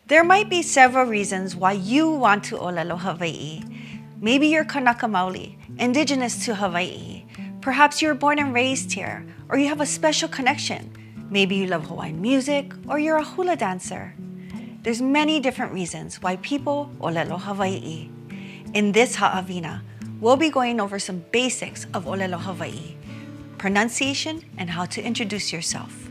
There might be several reasons why you want to ʻŌlelo Hawaii. Maybe you're Kanaka Maoli, indigenous to Hawaii. Perhaps you were born and raised here, or you have a special connection. Maybe you love Hawaiian music, or you're a hula dancer. There's many different reasons why people ʻŌlelo Hawaii. In this ha'awina, we'll be going over some basics of ʻŌlelo Hawaii, pronunciation, and how to introduce yourself.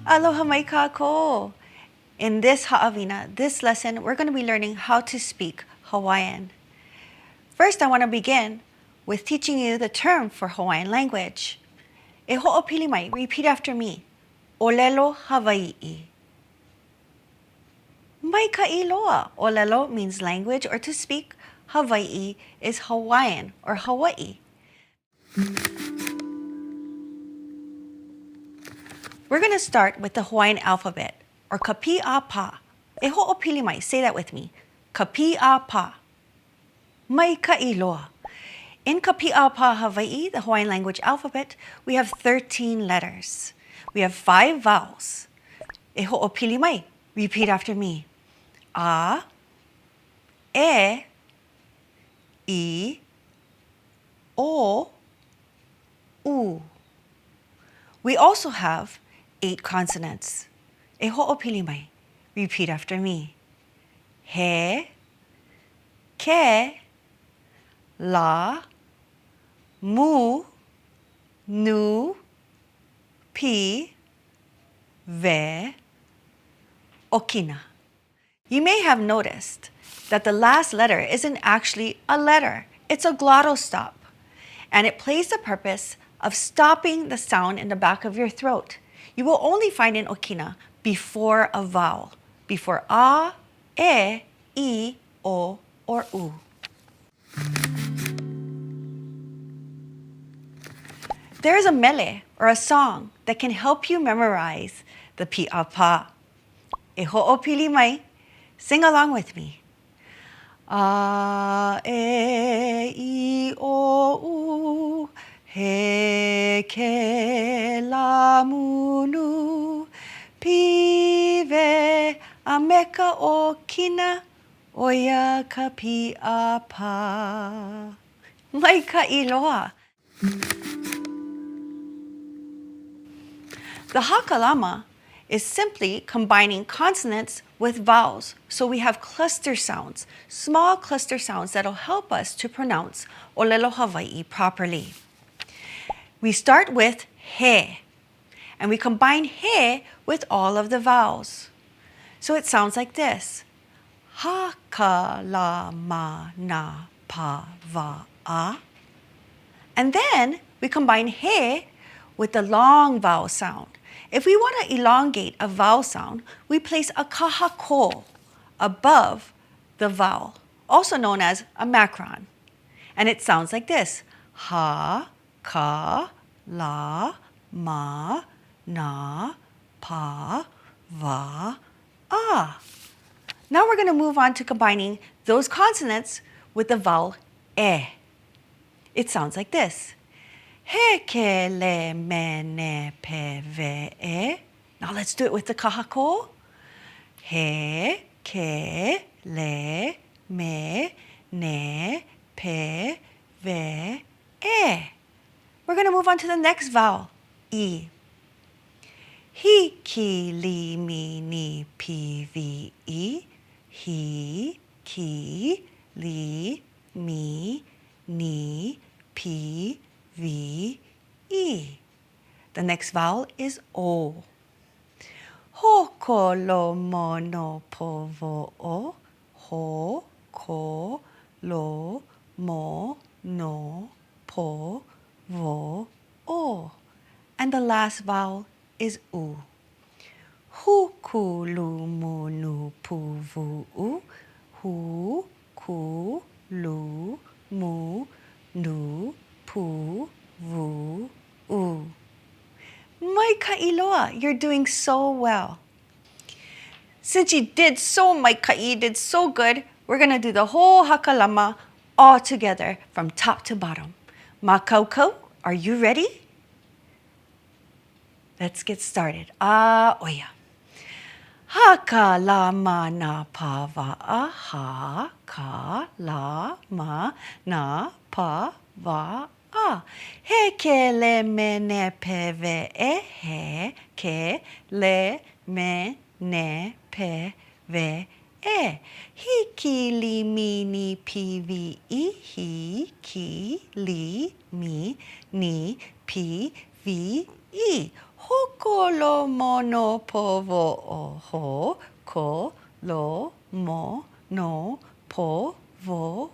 Aloha mai kākou! In this ha'awina, this lesson, we're going to be learning how to speak Hawaiian. First, I want to begin with teaching you the term for Hawaiian language. E ho'opili mai, repeat after me. ʻŌlelo Hawaii. Mai ka'i loa. ʻŌlelo means language or to speak. Hawaii is Hawaiian or Hawaii. We're going to start with the Hawaiian alphabet, or ka Pīʻāpā. E ho'opili mai, say that with me. Ka Pīʻāpā. Mai ka'i loa. In ka Pīʻāpā Hawaii, the Hawaiian language alphabet, we have 13 letters. We have 5 vowels. E ho'opili mai, repeat after me. A, e, I, o, u. We also have 8 consonants. E ho'opili mai. Repeat after me. He, ke, la, mu, nu, pi, ve, okina. You may have noticed that the last letter isn't actually a letter. It's a glottal stop. And it plays the purpose of stopping the sound in the back of your throat. You will only find in Okina before a vowel, before a, e, I, o, or u. There is a mele, or a song, that can help you memorize the Pīʻāpā. E ho'opili mai, sing along with me. A, e, I, o, u. He, ke, la, mu, nu, pi, ve, a meka o kina, oia ka Pīʻāpā. Mai ka'i loa. The Hakalama is simply combining consonants with vowels. So we have cluster sounds, small cluster sounds that'll help us to pronounce ʻŌlelo Hawaii properly. We start with he, and we combine he with all of the vowels. So it sounds like this. Hakalama na pa va a. And then we combine he with the long vowel sound. If we want to elongate a vowel sound, we place a kahako above the vowel, also known as a macron. And it sounds like this. Ha, ka, la, ma, na, pa, va, a. Now we're going to move on to combining those consonants with the vowel e. It sounds like this. He, ke, le, me, ne, pe, ve, e. Now let's do it with the kahako. He, ke, le, me, ne, pe, ve, e. We're going to move on to the next vowel, I. Hi, ki, li, mi, ni, pi, vi, I. Hi, ki, li, mi, ni, pi, vi, I. The next vowel is O. Ho, ko, lo, mo, no, po, vo, o. Ho, ko, lo, mo, no, po, vo, o. And the last vowel is U. Hu, ku, lu, mu, nu, pu, vu, u. Hu, ku, lu, mu, nu, pu, vu, u. Mai ka'i loa, you're doing so well. Since you did so good, we're going to do the whole Hakalama all together from top to bottom. Makaukou, are you ready? Let's get started. Oia. Hakalama na pava'a, hakalama na pava'a. He ke le mene peve'e, he ke le mene peve'e. Hiki li mini pivi'i, hiki li mini pivi'i. Hokolo mono povo'o, hokolo mono povo'o.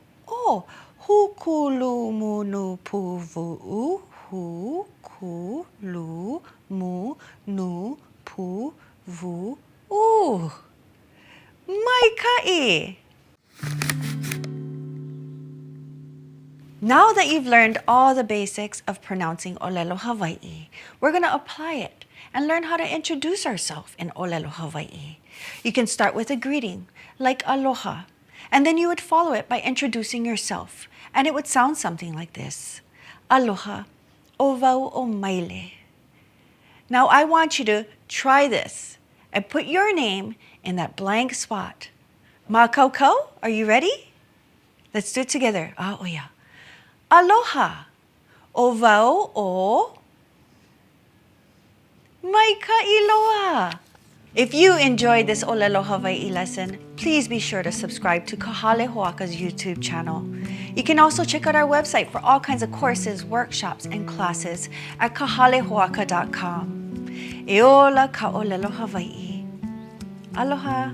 Hukulu munu puvu'u, hukulu munu puvu'u. Maika'i. Now that you've learned all the basics of pronouncing ʻŌlelo Hawaiʻi, we're going to apply it and learn how to introduce ourselves in ʻŌlelo Hawaiʻi. You can start with a greeting, like aloha, and then you would follow it by introducing yourself, and it would sound something like this. Aloha, o wau o Mele. Now I want you to try this and put your name in that blank spot. Makaukou, are you ready? Let's do it together. Oia. Aloha, o wau o Maikailoa. If you enjoyed this ʻŌlelo Hawaiʻi lesson, please be sure to subscribe to Kahale Hoaka's YouTube channel. You can also check out our website for all kinds of courses, workshops, and classes at kahalehoaka.com. E ola ka ʻŌlelo Hawaiʻi. Aloha.